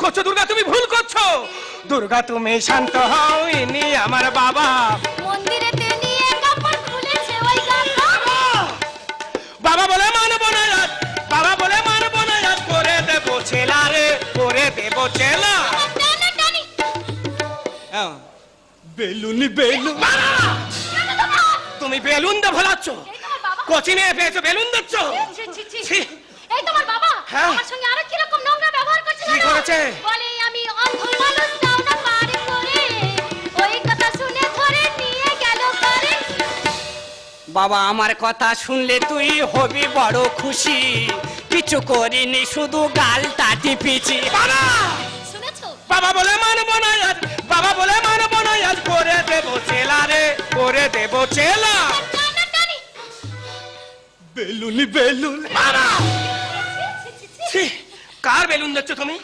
করছো দুর্গা, তুমি ভুল করছো দুর্গা। তুমি শান্ত হও, ইনি আমার বাবা। মন্দিরেতে নিয়ে কাপড় খুলেছে ওই গাধা। বাবা বলে মানব না রাত, বাবা বলে মানব না রাত, করে দেবো ছেলা রে, করে দেবো ছেলা। টানি টানি বেলুনি বেলুন। তুমি বেলুন দিয়ে ভোলাচ্ছ, এই তোমার বাবা। কোচিনে পেয়েছো বেলুন দিচ্ছ। ছি, ছি, ছি। ছি। এই তোমার বাবা হ্যাঁ। আমার সঙ্গে আরো কি রকম নোংরা ব্যবহার করছে কি জানো? করেছে? বলে আমি অন্ধ মানুষ দাও না পারে করে, ওই কথা শুনে ধরে নিয়ে গেল পারে। বাবা আমার কথা শুনলে তুই হবি বড় খুশি, কিছু করিনি শুধু গালটা টিপিছি। বাবা শুনেছো? বাবা বলে মানব না রাত, বাবা বলে মানব না রাত, করে দেবো ছেলা রে, করে দেবো ছেলা। টানি টানি। বেলুনি বেলুন। বাবা ছি, ছি, ছি, ছি। ছি, কার বেলুন দিচ্ছ তুমি?